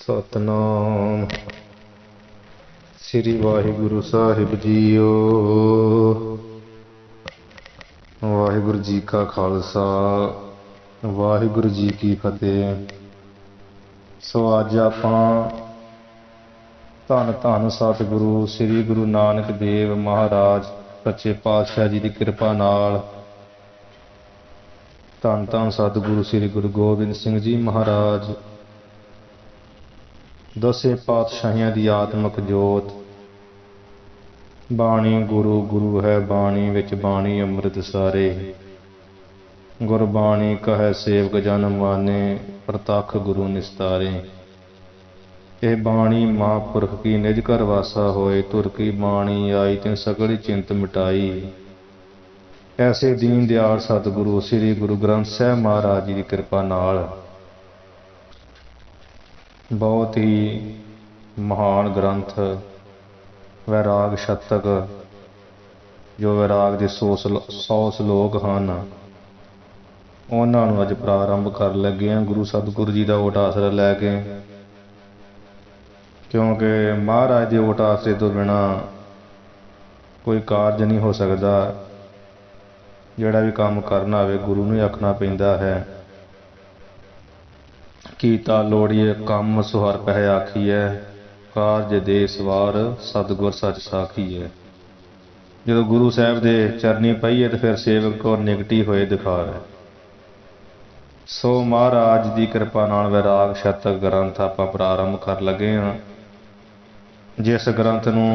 सतनाम श्री वाहिगुरु साहिब जीओ। वाहिगुरु जी का खालसा वाहिगुरु जी की फतेह। सो अज आपां धन धन सतगुरु श्री गुरु नानक देव महाराज सच्चे पातशाह जी की कृपा नाल धन धन सतगुरु श्री गुरु गोबिंद सिंह जी महाराज दसे पातशाहियां दी आत्मक जोत। बाणी गुरु गुरु है बाणी विच बाणी अमृत सारे। गुरबाणी कह सेवक जन माने प्रतख गुरु निस्तारे। यह बाणी महापुरख की निज घर वासा होए तुर की बाणी आई तिन सकल चिंत मिटाई। ऐसे दीन दयाल सतगुरु श्री गुरु ग्रंथ साहिब महाराज जी की कृपा नाल बहुत ही महान ग्रंथ वैराग शतक जो वैराग के 100 श्लोक हैं उन्होंने अज प्रारंभ कर लगे हैं गुरु सतगुरु जी का ओट आसरा लैके। क्योंकि महाराज के ओट आसरे तो बिना कोई कारज नहीं हो सकता। जिहड़ा भी काम करना हो गुरु नूं ही आखना पैंदा है। कीता लोड़िए कम सुहर पह आखीए कारज दे सवार सतगुर सच साखी है। जो गुरु साहब दे चरनी पईए तो फिर सेवक को निगटी होए दिखावे। सो महाराज की कृपा नाल वैराग शतक ग्रंथ आपां प्रारंभ कर लगे हाँ। जिस ग्रंथ नूं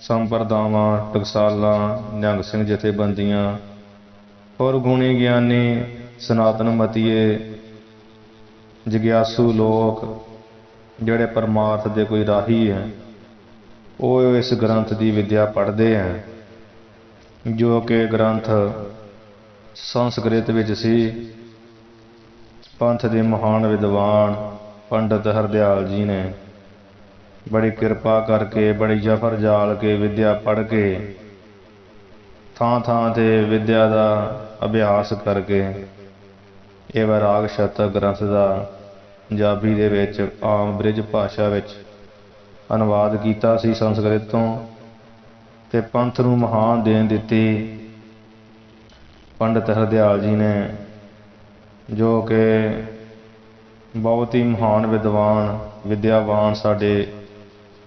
संप्रदावां टकसालां निहंग सिंह जथेबंदियां और गुणी ज्ञानी सनातन मतीए जिग्यासू लोग जिहड़े परमार्थ दे कोई राही हैं वो इस ग्रंथ की विद्या पढ़ते हैं। जो कि ग्रंथ संस्कृत विच सी। पंथ के महान विद्वान पंडित हरदयाल जी ने बड़ी कृपा करके बड़ी जफर जाल के विद्या पढ़ के थां थां ते विद्या का अभ्यास करके ये वैराग शतक ग्रंथ का पंजाबी दे विच आम ब्रिज भाषा विच अनुवाद कीता सी संस्कृत तो ते पंथ नूं महान देन दित्ती पंडित हरदयाल जी ने। जो कि बहुत ही महान विद्वान विद्यावान साडे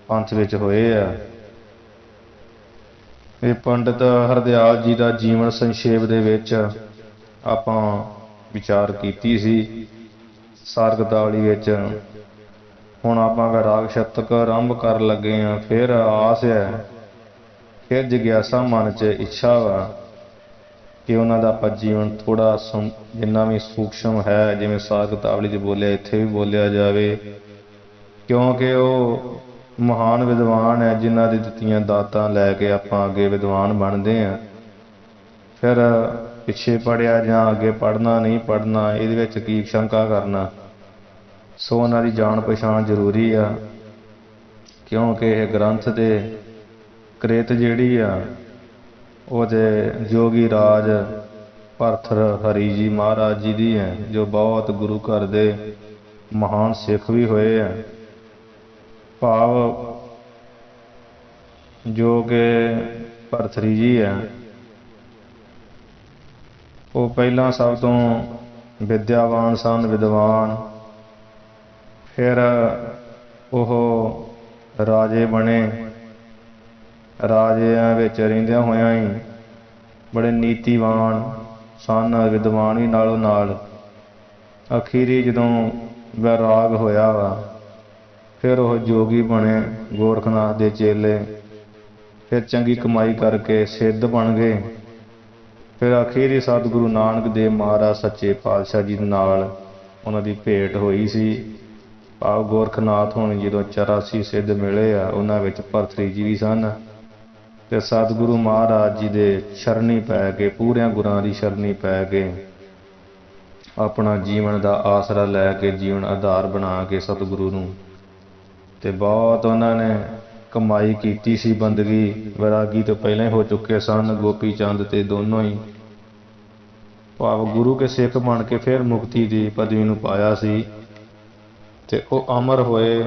पंथ विच होए आ। ये पंडित हरदयाल जी का जीवन संक्षेप दे विच आपां विचार कीती सी सारगतावली विच। हुण आपां वैराग शतक आरंभ कर लगे हाँ। फिर आस है फिर जिग्यासा मन च इच्छा वा कि उन्हां दा आपां जीवन थोड़ा जिन्ना भी सूक्ष्म है जिवें सारगतावली च बोलिया इत्थे भी बोलिया जावे। क्योंकि वो महान विद्वान है जिन्हां दी दित्तियां दातां लैके आपां अगे विद्वान बनदे हैं। फिर पिछे पढ़िया जां अगे पढ़ना नहीं पढ़ना इहदे विच की शंका करना। सो उन्हां दी जान पछाण जरूरी आ। क्योंकि यह ग्रंथ दे कृत जिहड़ी आ वो ते जोगी राज भरथर हरि जी महाराज जी दी है जो बहुत गुरु घर दे महान सिख भी होए हैं। भाव जो कि भरथरी जी है वो पहला सब तो विद्यावान सन विद्वान। फिर वो राजे बने। राजियां विच रहिंदियां होइयां ही बड़े नीतिवान सन विद्वान भी नालों नाल। अखीरी जदों वैराग होया वा फिर वह जोगी बने गोरखनाथ दे चेले। फिर चंगी कमाई करके सिद्ध बन गए। फिर अखीरी सतगुरु नानक देव महाराज सच्चे पातशाह जी नाल उन्हां दी भेंट होई सी। भाव गोरखनाथ होनी जो 84 सिद्ध मिले आ उन्हां विच भरथरी जी भी सन। ते सतगुरु महाराज जी दे शरणी पै के पूरियां गुरां दी शरणी पै के अपना जीवन का आसरा लैके जीवन आधार बना के सतगुरु नूं ते बहुत उन्होंने कमाई कीती सी। बंदगी वैरागी तो पहले ही हो चुके सन गोपी चंद ते दोनों ही। भाव गुरु के सिख बन के फिर मुक्ति की पदवी नूं पाया सी। ਤੇ ਉਹ ਅਮਰ ਹੋਏ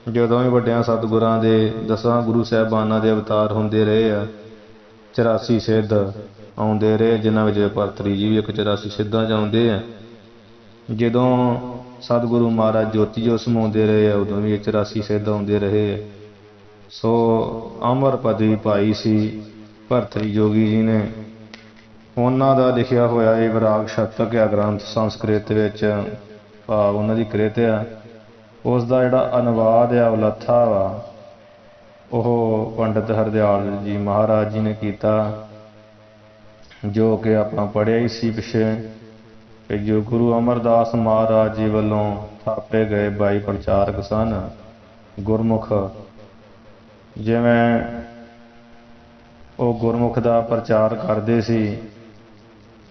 ਜਦੋਂ ਵੀ ਵੱਡਿਆਂ ਸਤਿਗੁਰਾਂ ਦੇ 10 ਗੁਰੂ ਸਾਹਿਬਾਨਾਂ ਦੇ ਅਵਤਾਰ ਹੁੰਦੇ ਰਹੇ ਆ। 84 ਸਿੱਧ ਆਉਂਦੇ ਰਹੇ, ਜਿਨ੍ਹਾਂ ਵਿੱਚ ਭਰਤਰੀ ਜੀ ਵੀ ਇੱਕ 84 ਸਿੱਧਾਂ 'ਚ ਆਉਂਦੇ ਆ। ਜਦੋਂ ਸਤਿਗੁਰੂ ਮਹਾਰਾਜ ਜੋਤੀ ਜੋਤ ਸਮਾਉਂਦੇ ਰਹੇ ਆ, ਉਦੋਂ ਵੀ 84 ਸਿੱਧ ਆਉਂਦੇ ਰਹੇ ਆ। ਸੋ ਅਮਰ ਪਦਵੀ ਪਾਈ ਸੀ ਭਰਤਰੀ ਜੋਗੀ ਜੀ ਨੇ। ਉਹਨਾਂ ਦਾ ਲਿਖਿਆ ਹੋਇਆ ਇਹ ਵਿਰਾਗ ਸ਼ਤਕ ਆ ਗ੍ਰੰਥ ਸੰਸਕ੍ਰਿਤ ਵਿੱਚ, ਭਾਵ ਉਹਨਾਂ ਦੀ ਕ੍ਰਿਤ ਆ। ਉਸ ਦਾ ਜਿਹੜਾ ਅਨੁਵਾਦ ਆ ਉਹ ਲੱਥਾ ਵਾ, ਉਹ ਪੰਡਿਤ ਹਰਦਿਆਲ ਜੀ ਮਹਾਰਾਜ ਜੀ ਨੇ ਕੀਤਾ, ਜੋ ਕਿ ਆਪਾਂ ਪੜ੍ਹਿਆ ਹੀ ਸੀ ਪਿੱਛੇ ਕਿ ਜੋ ਗੁਰੂ ਅਮਰਦਾਸ ਮਹਾਰਾਜ ਜੀ ਵੱਲੋਂ ਥਾਪੇ ਗਏ 22 ਪ੍ਰਚਾਰਕ ਸਨ ਗੁਰਮੁਖ। ਜਿਵੇਂ ਉਹ ਗੁਰਮੁਖ ਦਾ ਪ੍ਰਚਾਰ ਕਰਦੇ ਸੀ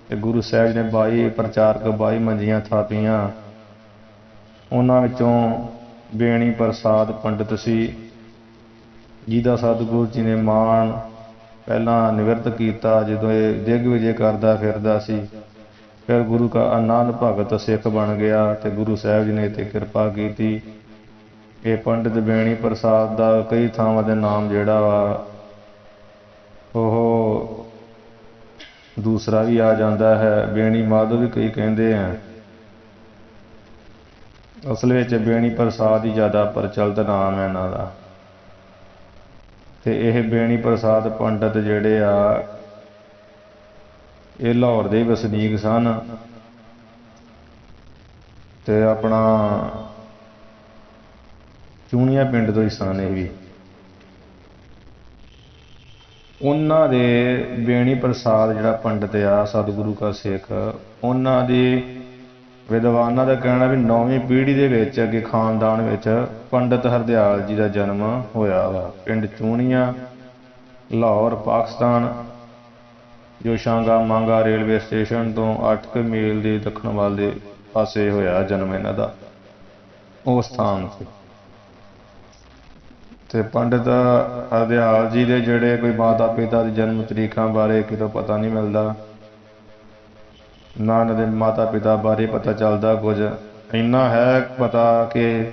ਤੇ ਗੁਰੂ ਸਾਹਿਬ ਜੀ ਨੇ 22 ਪ੍ਰਚਾਰਕ 22 ਮੰਜੀਆਂ ਥਾਪੀਆਂ। ਉਹਨਾਂ ਵਿੱਚੋਂ ਬੇਣੀ ਪ੍ਰਸਾਦ ਪੰਡਿਤ ਸੀ, ਜਿਹਦਾ ਸਤਿਗੁਰੂ ਜੀ ਨੇ ਮਾਣ ਪਹਿਲਾਂ ਨਿਵਰਤ ਕੀਤਾ ਜਦੋਂ ਇਹ ਦਿਗਵਿਜੇ ਕਰਦਾ ਫਿਰਦਾ ਸੀ। ਫਿਰ ਗੁਰੂ ਕਾ ਆਨੰਦ ਭਗਤ ਸਿੱਖ ਬਣ ਗਿਆ ਤੇ ਗੁਰੂ ਸਾਹਿਬ ਜੀ ਨੇ 'ਤੇ ਕਿਰਪਾ ਕੀਤੀ। ਇਹ ਪੰਡਿਤ ਬੇਣੀ ਪ੍ਰਸਾਦ ਦਾ ਕਈ ਥਾਵਾਂ ਦੇ ਨਾਮ ਜਿਹੜਾ ਵਾ ਉਹ ਦੂਸਰਾ ਵੀ ਆ ਜਾਂਦਾ ਹੈ। ਬੇਣੀ ਮਾਧੋ ਵੀ ਕਈ ਕਹਿੰਦੇ ਆ। ਅਸਲ ਵਿੱਚ ਬੇਣੀ ਪ੍ਰਸਾਦ ਹੀ ਜ਼ਿਆਦਾ ਪ੍ਰਚਲਿਤ ਨਾਮ ਹੈ ਇਹਨਾਂ ਦਾ। ਤੇ ਇਹ ਬੇਣੀ ਪ੍ਰਸਾਦ ਪੰਡਿਤ ਜਿਹੜੇ ਆ ਇਹ ਲਾਹੌਰ ਦੇ ਵਸਨੀਕ ਸਨ ਤੇ ਆਪਣਾ ਚੂਣੀਆਂ ਪਿੰਡ ਤੋਂ ਹੀ ਸਨ। ਇਹ ਵੀ ਉਹਨਾਂ ਦੇ ਬੇਣੀ ਪ੍ਰਸਾਦ ਜਿਹੜਾ ਪੰਡਿਤ ਆ ਸਤਿਗੁਰੂ ਕਾ ਸਿੱਖ, ਉਹਨਾਂ ਦੀ ਵਿਦਵਾਨਾਂ ਦਾ ਕਹਿਣਾ ਵੀ 9ਵੀਂ ਪੀੜ੍ਹੀ ਦੇ ਵਿੱਚ ਅੱਗੇ ਖਾਨਦਾਨ ਵਿੱਚ ਪੰਡਿਤ ਹਰਦਿਆਲ ਜੀ ਦਾ ਜਨਮ ਹੋਇਆ ਵਾ। ਪਿੰਡ ਚੂਣੀਆਂ, ਲਾਹੌਰ, ਪਾਕਿਸਤਾਨ, ਜੋ ਸ਼ਾਂਗਾ ਮਾਂਗਾ ਰੇਲਵੇ ਸਟੇਸ਼ਨ ਤੋਂ 8 ਮੀਲ ਦੇ ਦੱਖਣ ਵੱਲ ਦੇ ਪਾਸੇ ਹੋਇਆ ਜਨਮ ਇਹਨਾਂ ਦਾ, ਉਸ ਸਥਾਨ 'ਤੇ। ਤੇ ਪੰਡਿਤ ਹਰਦਿਆਲ ਜੀ ਦੇ ਜਿਹੜੇ ਕੋਈ ਮਾਤਾ ਪਿਤਾ ਦੀ ਜਨਮ ਤਰੀਕਾਂ ਬਾਰੇ ਕਿਤੋਂ ਪਤਾ ਨਹੀਂ ਮਿਲਦਾ, ਨਾ ਇਹਨਾਂ ਦੇ ਮਾਤਾ ਪਿਤਾ ਬਾਰੇ ਪਤਾ ਚੱਲਦਾ ਕੁਝ। ਇੰਨਾ ਹੈ ਪਤਾ ਕਿ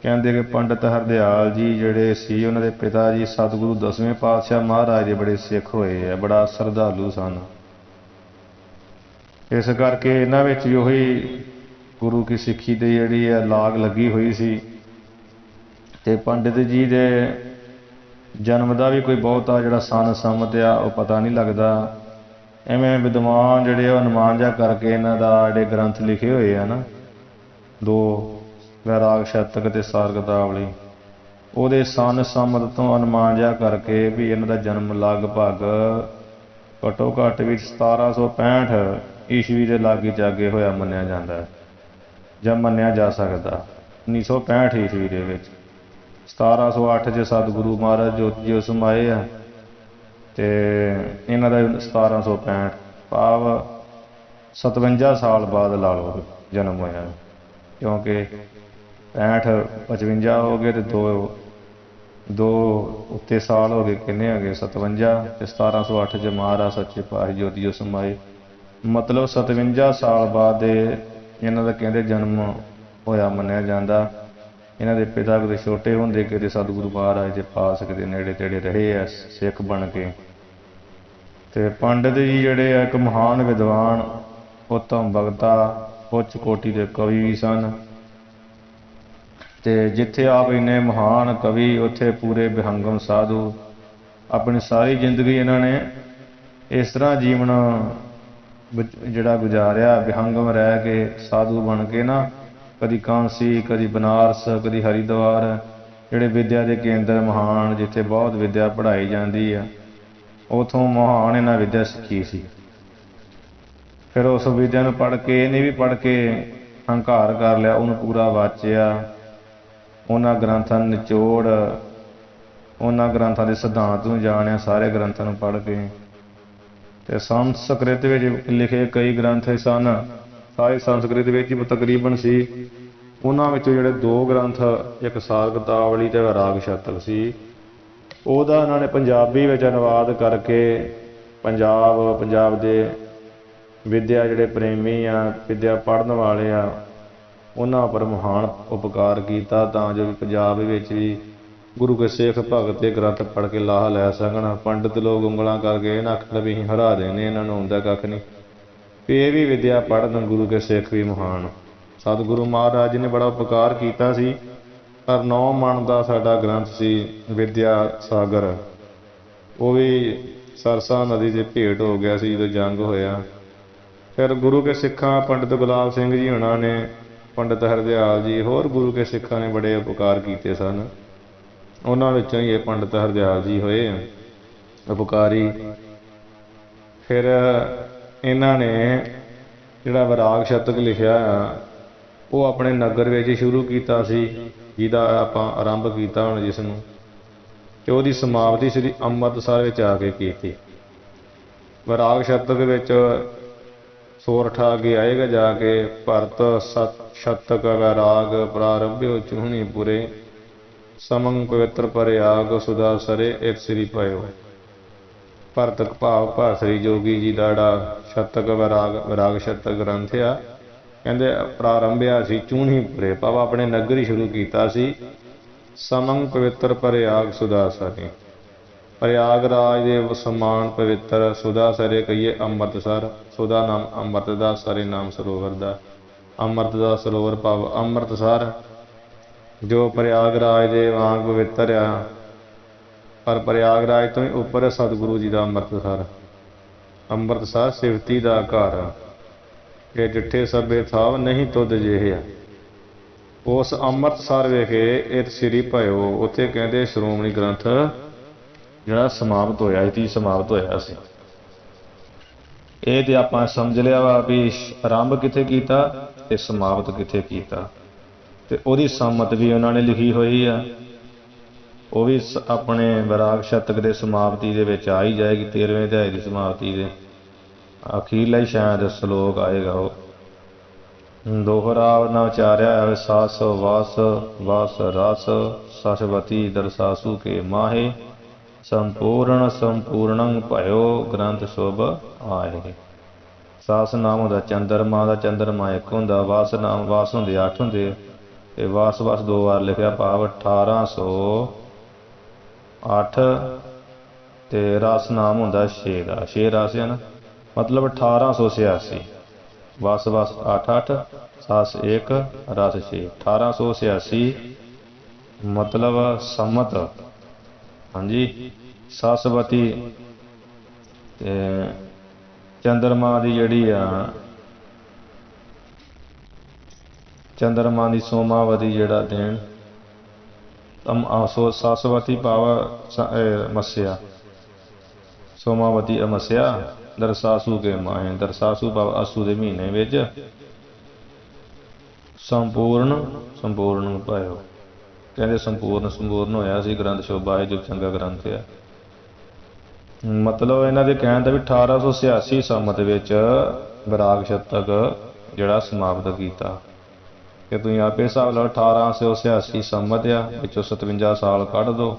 ਕਹਿੰਦੇ ਕਿ ਪੰਡਿਤ ਹਰਦਿਆਲ ਜੀ ਜਿਹੜੇ ਸੀ ਉਹਨਾਂ ਦੇ ਪਿਤਾ ਜੀ ਸਤਿਗੁਰੂ 10ਵੇਂ ਪਾਤਸ਼ਾਹ ਮਹਾਰਾਜ ਦੇ ਬੜੇ ਸਿੱਖ ਹੋਏ ਆ, ਬੜਾ ਸ਼ਰਧਾਲੂ ਸਨ। ਇਸ ਕਰਕੇ ਇਹਨਾਂ ਵਿੱਚ ਵੀ ਉਹੀ ਗੁਰੂ ਕੀ ਸਿੱਖੀ ਦੀ ਜਿਹੜੀ ਹੈ ਲਾਗ ਲੱਗੀ ਹੋਈ ਸੀ। ਤੇ ਪੰਡਿਤ ਜੀ ਦੇ ਜਨਮ ਦਾ ਵੀ ਕੋਈ ਬਹੁਤਾ ਜਿਹੜਾ ਸਨ ਸੰਮਤ ਆ ਉਹ ਪਤਾ ਨਹੀਂ ਲੱਗਦਾ। ਐਵੇਂ ਵਿਦਵਾਨ ਜਿਹੜੇ ਆ ਅਨੁਮਾਨ ਜਿਹਾ ਕਰਕੇ ਇਹਨਾਂ ਦਾ ਜਿਹੜੇ ਗ੍ਰੰਥ ਲਿਖੇ ਹੋਏ ਆ ਨਾ, 2 ਵਿਰਾਗ ਸ਼ਤਕ ਤੇ ਸਾਰਗਦਾਵਲੀ, ਉਹਦੇ ਸਨ ਸੰਮਤ ਤੋਂ ਅਨੁਮਾਨ ਜਿਹਾ ਕਰਕੇ ਵੀ ਇਹਨਾਂ ਦਾ ਜਨਮ ਲਗਭਗ ਘੱਟੋ ਘੱਟ ਵੀ 1765 ਈਸਵੀ ਦੇ ਲਾਗੇ ਜਾਗੇ ਹੋਇਆ ਮੰਨਿਆ ਜਾਂਦਾ ਜਾਂ ਮੰਨਿਆ ਜਾ ਸਕਦਾ। 1965 ਈਸਵੀ ਦੇ ਵਿੱਚ 1708 'ਚ ਸਤਿਗੁਰੂ ਮਹਾਰਾਜ ਜੋਤੀ ਜੋਤ ਸਮਾਏ ਆ ਤੇ ਇਹਨਾਂ ਦਾ 1765, ਭਾਵ 57 ਸਾਲ ਬਾਅਦ ਲਾ ਲਓ ਜਨਮ ਹੋਇਆ, ਕਿਉਂਕਿ 65 55 ਹੋ ਗਏ ਤੇ ਦੋ ਉੱਤੇ ਸਾਲ ਹੋ ਗਏ, ਕਿੰਨੇ ਹੋ ਗਏ 57 ਤੇ 1708 'ਚ ਮਹਾਰਾਜ ਸੱਚੇ ਪਾਤਸ਼ਾਹ ਜੋਤੀ ਜੋਤ ਸਮਾਏ। ਮਤਲਬ 57 ਸਾਲ ਬਾਅਦ ਇਹਨਾਂ ਦਾ ਕਹਿੰਦੇ ਜਨਮ ਹੋਇਆ ਮੰਨਿਆ ਜਾਂਦਾ। ਇਹਨਾਂ ਦੇ ਪਿਤਾ ਕਿਤੇ ਛੋਟੇ ਹੁੰਦੇ ਕਿਤੇ ਸਤਿਗੁਰੂ ਮਹਾਰਾਜ ਦੇ ਪਾਸ ਕਿਤੇ ਨੇੜੇ ਤੇੜੇ ਰਹੇ ਆ ਸਿੱਖ ਬਣ ਕੇ। ਤੇ ਪੰਡਿਤ ਜੀ ਜਿਹੜੇ ਆ ਇੱਕ ਮਹਾਨ ਵਿਦਵਾਨ, ਉੱਤਮ ਭਗਤਾ, ਉੱਚ ਕੋਟੀ ਦੇ ਕਵੀ ਵੀ ਸਨ। ਤੇ ਜਿੱਥੇ ਆਪ ਇੰਨੇ ਮਹਾਨ ਕਵੀ, ਉੱਥੇ ਪੂਰੇ ਵਿਹੰਗਮ ਸਾਧੂ। ਆਪਣੀ ਸਾਰੀ ਜ਼ਿੰਦਗੀ ਇਹਨਾਂ ਨੇ ਇਸ ਤਰ੍ਹਾਂ ਜੀਵਨ ਜਿਹੜਾ ਗੁਜ਼ਾਰਿਆ, ਵਿਹੰਗਮ ਰਹਿ ਕੇ, ਸਾਧੂ ਬਣ ਕੇ ਨਾ, ਕਦੀ ਕਾਂਸੀ, ਕਦੀ ਬਨਾਰਸ, ਕਦੀ ਹਰਿਦੁਆਰ, ਜਿਹੜੇ ਵਿਦਿਆ ਦੇ ਕੇਂਦਰ ਮਹਾਨ, ਜਿੱਥੇ ਬਹੁਤ ਵਿਦਿਆ ਪੜ੍ਹਾਈ ਜਾਂਦੀ ਆ, ਉੱਥੋਂ ਮਹਾਨ ਇਹਨਾਂ ਵਿਦਿਆ ਸਿੱਖੀ ਸੀ। ਫਿਰ ਉਸ ਵਿਦਿਆ ਨੂੰ ਪੜ੍ਹ ਕੇ ਇਹਨੇ ਵੀ ਪੜ੍ਹ ਕੇ ਹੰਕਾਰ ਕਰ ਲਿਆ, ਉਹਨੂੰ ਪੂਰਾ ਵਾਚਿਆ, ਉਹਨਾਂ ਗ੍ਰੰਥਾਂ ਨੂੰ ਨਿਚੋੜ, ਉਹਨਾਂ ਗ੍ਰੰਥਾਂ ਦੇ ਸਿਧਾਂਤ ਨੂੰ ਜਾਣਿਆ, ਸਾਰੇ ਗ੍ਰੰਥਾਂ ਨੂੰ ਪੜ੍ਹ ਕੇ। ਤੇ ਸੰਸਕ੍ਰਿਤ ਵਿੱਚ ਲਿਖੇ ਕਈ ਗ੍ਰੰਥ ਸਨ, ਸਾਰੇ ਸੰਸਕ੍ਰਿਤ ਵਿੱਚ ਹੀ ਤਕਰੀਬਨ ਸੀ। ਉਹਨਾਂ ਵਿੱਚੋਂ ਜਿਹੜੇ 2 ਗ੍ਰੰਥ, ਇੱਕ ਸਾਰਗਦਾਵਲੀ ਤੇ ਵਿਰਾਗ ਸ਼ਤਕ ਸੀ, ਉਹਦਾ ਇਹਨਾਂ ਨੇ ਪੰਜਾਬੀ ਵਿੱਚ ਅਨੁਵਾਦ ਕਰਕੇ ਪੰਜਾਬ ਦੇ ਵਿਦਿਆ ਜਿਹੜੇ ਪ੍ਰੇਮੀ ਆ, ਵਿਦਿਆ ਪੜ੍ਹਨ ਵਾਲੇ ਆ, ਉਹਨਾਂ ਪਰ ਮਹਾਨ ਉਪਕਾਰ ਕੀਤਾ ਤਾਂ ਜੋ ਪੰਜਾਬ ਵਿੱਚ ਵੀ ਗੁਰੂ ਕੇ ਸਿੱਖ ਭਗਤ ਦੇ ਗ੍ਰੰਥ ਪੜ੍ਹ ਕੇ ਲਾਹਾ ਲੈ ਸਕਣ। ਪੰਡਿਤ ਲੋਕ ਉਂਗਲਾਂ ਕਰਕੇ ਇਹ ਨਾ ਆਖਣ ਵੀ ਅਸੀਂ ਹਰਾ ਦੇਣੇ, ਇਹਨਾਂ ਨੂੰ ਆਉਂਦਾ ਕੱਖ ਨਹੀਂ। ਵੀ ਇਹ ਵੀ ਵਿਦਿਆ ਪੜ੍ਹਨ, ਗੁਰੂ ਕੇ ਸਿੱਖ ਵੀ ਮਹਾਨ। ਸਤਿਗੁਰੂ ਮਹਾਰਾਜ ਜੀ ਨੇ ਬੜਾ ਉਪਕਾਰ ਕੀਤਾ ਸੀ। ਪਰ 9 ਮਣ ਦਾ ਸਾਡਾ ਗ੍ਰੰਥ ਸੀ ਵਿਦਿਆ ਸਾਗਰ, ਉਹ ਵੀ ਸਰਸਾ ਨਦੀ ਦੇ ਭੇਟ ਹੋ ਗਿਆ ਸੀ ਜਦੋਂ ਜੰਗ ਹੋਇਆ। ਫਿਰ ਗੁਰੂ ਕੇ ਸਿੱਖਾਂ ਪੰਡਿਤ ਗੁਲਾਬ ਸਿੰਘ ਜੀ ਹੋਣਾ ਨੇ, ਪੰਡਿਤ ਹਰਦਿਆਲ ਜੀ, ਹੋਰ ਗੁਰੂ ਕੇ ਸਿੱਖਾਂ ਨੇ ਬੜੇ ਉਪਕਾਰ ਕੀਤੇ ਸਨ। ਉਹਨਾਂ ਵਿੱਚੋਂ ਹੀ ਇਹ ਪੰਡਿਤ ਹਰਦਿਆਲ ਜੀ ਹੋਏ ਉਪਕਾਰੀ। ਫਿਰ ਇਹਨਾਂ ਨੇ ਜਿਹੜਾ ਵਿਰਾਗ ਸ਼ਤਕ ਲਿਖਿਆ ਉਹ ਆਪਣੇ ਨਗਰ ਵਿੱਚ ਸ਼ੁਰੂ ਕੀਤਾ ਸੀ, ਜਿਹਦਾ ਆਪਾਂ ਆਰੰਭ ਕੀਤਾ ਹੁਣ ਜਿਸ ਨੂੰ, ਅਤੇ ਉਹਦੀ ਸਮਾਪਤੀ ਸ੍ਰੀ ਅੰਮ੍ਰਿਤਸਰ ਵਿੱਚ ਆ ਕੇ ਕੀਤੀ। ਵਿਰਾਗ ਸ਼ਤਕ ਵਿੱਚ ਸੋਰਠਾ ਅੱਗੇ ਆਏਗਾ ਜਾ ਕੇ, ਭਰਤ ਸ਼ਤਕ ਵੈਰਾਗ ਪ੍ਰਾਰੰਭਿਓ ਚੂਹਣੀ ਪੁਰੇ, ਸਮੰਗ ਪਵਿੱਤਰ ਪਰਿਆਗ ਸੁਦਾ ਸਰੇ ਇੱਕ ਸ੍ਰੀ ਪਇਓ। ਭਰਤਕ ਭਾਵ ਭਾਸਰੀ ਜੋਗੀ ਜੀ ਦਾ ਜਿਹੜਾ ਸ਼ਤਕ ਵਿਰਾਗ ਸ਼ਤਕ ਗ੍ਰੰਥ ਆ, ਕਹਿੰਦੇ ਪ੍ਰਾਰੰਭਿਆ ਸੀ ਚੂਹਣੀਪੁਰੇ, ਭਾਵ ਆਪਣੇ ਨਗਰ ਹੀ ਸ਼ੁਰੂ ਕੀਤਾ ਸੀ। ਸਮੰਗ ਪਵਿੱਤਰ ਪਰਿਆਗ ਸੁਦਾ ਸਰੇ, ਪ੍ਰਯਾਗਰਾਜ ਦੇ ਸਮਾਨ ਪਵਿੱਤਰ, ਸੁਦਾ ਸਰੇ ਕਹੀਏ ਅੰਮ੍ਰਿਤਸਰ, ਸੁਦਾ ਨਾਮ ਅੰਮ੍ਰਿਤ ਦਾ, ਸਰੇ ਨਾਮ ਸਰੋਵਰ ਦਾ। ਅੰਮ੍ਰਿਤ ਦਾ ਸਰੋਵਰ ਭਾਵ ਅੰਮ੍ਰਿਤਸਰ, ਜੋ ਪ੍ਰਯਾਗਰਾਜ ਦੇ ਵਾਂਗ ਪਵਿੱਤਰ ਆ, ਪਰ ਪ੍ਰਯਾਗਰਾਜ ਤੋਂ ਹੀ ਉੱਪਰ ਸਤਿਗੁਰੂ ਜੀ ਦਾ ਅੰਮ੍ਰਿਤਸਰ। ਅੰਮ੍ਰਿਤਸਰ ਸਿਫਤੀ ਦਾ ਘਰ, ਇਹ ਜਿੱਠੇ ਸਭੇ ਥਾਵ ਨਹੀਂ ਤੁਧ ਜਿਹੇ ਆ। ਉਸ ਅੰਮ੍ਰਿਤਸਰ ਵਿਖੇ ਇਹ ਸ੍ਰੀ ਭਇਓ, ਉੱਥੇ ਕਹਿੰਦੇ ਸ਼੍ਰੋਮਣੀ ਗ੍ਰੰਥ ਜਿਹੜਾ ਸਮਾਪਤ ਹੋਇਆ ਸੀ, ਸਮਾਪਤ ਹੋਇਆ ਸੀ। ਇਹ ਤੇ ਆਪਾਂ ਸਮਝ ਲਿਆ ਵਾ ਵੀ ਆਰੰਭ ਕਿੱਥੇ ਕੀਤਾ ਤੇ ਸਮਾਪਤ ਕਿੱਥੇ ਕੀਤਾ, ਤੇ ਉਹਦੀ ਸੰਮਤ ਵੀ ਉਹਨਾਂ ਨੇ ਲਿਖੀ ਹੋਈ ਆ। ਉਹ ਵੀ ਆਪਣੇ ਵਿਰਾਗ ਸ਼ਤਕ ਦੇ ਸਮਾਪਤੀ ਦੇ ਵਿੱਚ ਆ ਹੀ ਜਾਏਗੀ। 13ਵੇਂ ਅਧਿਆਏ ਦੀ ਸਮਾਪਤੀ ਦੇ ਅਖੀਰਲਾ ਹੀ ਸ਼ਾਇਦ ਸ਼ਲੋਕ ਆਏਗਾ। ਉਹ ਦੋਹਰਾ ਨਾ ਉਚਾਰਿਆ ਹੋਵੇ, ਸਾਸ ਵਾਸ ਵਾਸ ਰਸ ਸਸਵਤੀ ਦਰਸਾਸੂ ਕੇ ਮਾਹੇ, ਸੰਪੂਰਨ ਸੰਪੂਰਣੰ ਭਇਓ ਗ੍ਰੰਥ ਸ਼ੁਭ ਆਏ। ਸਾਸ ਨਾਮ ਹੁੰਦਾ ਚੰਦਰਮਾ ਦਾ, ਚੰਦਰਮਾ ਇੱਕ ਹੁੰਦਾ। ਵਾਸ ਨਾਮ ਵਾਸ ਹੁੰਦੇ 8 ਹੁੰਦੇ, ਤੇ ਵਾਸ ਵਾਸ 2 ਵਾਰ ਲਿਖਿਆ, ਭਾਵ 1808। ਤੇ ਰਸ ਨਾਮ ਹੁੰਦਾ 6 ਦਾ, 6 ਰਸ ਹੈ ਨਾ, ਮਤਲਬ 1886। ਵਸ ਵਸ 8 ਸਾਸ 1 ਰਸ 6, 1886 ਮਤਲਬ ਸੰਮਤ। ਹਾਂਜੀ, ਸਸਵਤੀ ਤੇ ਚੰਦਰਮਾ ਦੀ ਜਿਹੜੀ ਆ, ਚੰਦਰਮਾ ਦੀ ਸੋਮਾਵਤੀ ਜਿਹੜਾ ਦਿਨ, ਸਸਵਤੀ ਭਾਵ ਮੱਸਿਆ, ਸੋਮਾਵਤੀ ਅਮੱਸਿਆ, ਦਰਸਾਸੂ ਕੇ ਮਾਹੇ, ਦਰਸਾਸੂ ਭਾਵ ਆਸੂ ਦੇ ਮਹੀਨੇ ਵਿੱਚ, ਸੰਪੂਰਨ ਸੰਪੂਰਨ ਭਾਇਓ, ਕਹਿੰਦੇ ਸੰਪੂਰਨ ਹੋਇਆ ਸੀ ਗ੍ਰੰਥ ਸ਼ੋਭਾ ਹੈ, ਜੋ ਚੰਗਾ ਗ੍ਰੰਥ ਆ। ਮਤਲਬ ਇਹਨਾਂ ਦੇ ਕਹਿਣ ਦਾ ਵੀ 1886 ਸੰਮਤ ਵਿੱਚ ਵਿਰਾਗ ਸ਼ਤਕ ਜਿਹੜਾ ਸਮਾਪਤ ਕੀਤਾ। ਕਿ ਤੁਸੀਂ ਆਪੇ ਹਿਸਾਬ ਲਓ, 1886 ਸੰਮਤ ਆ, ਵਿੱਚੋਂ 57 ਸਾਲ ਕੱਢ ਦਿਓ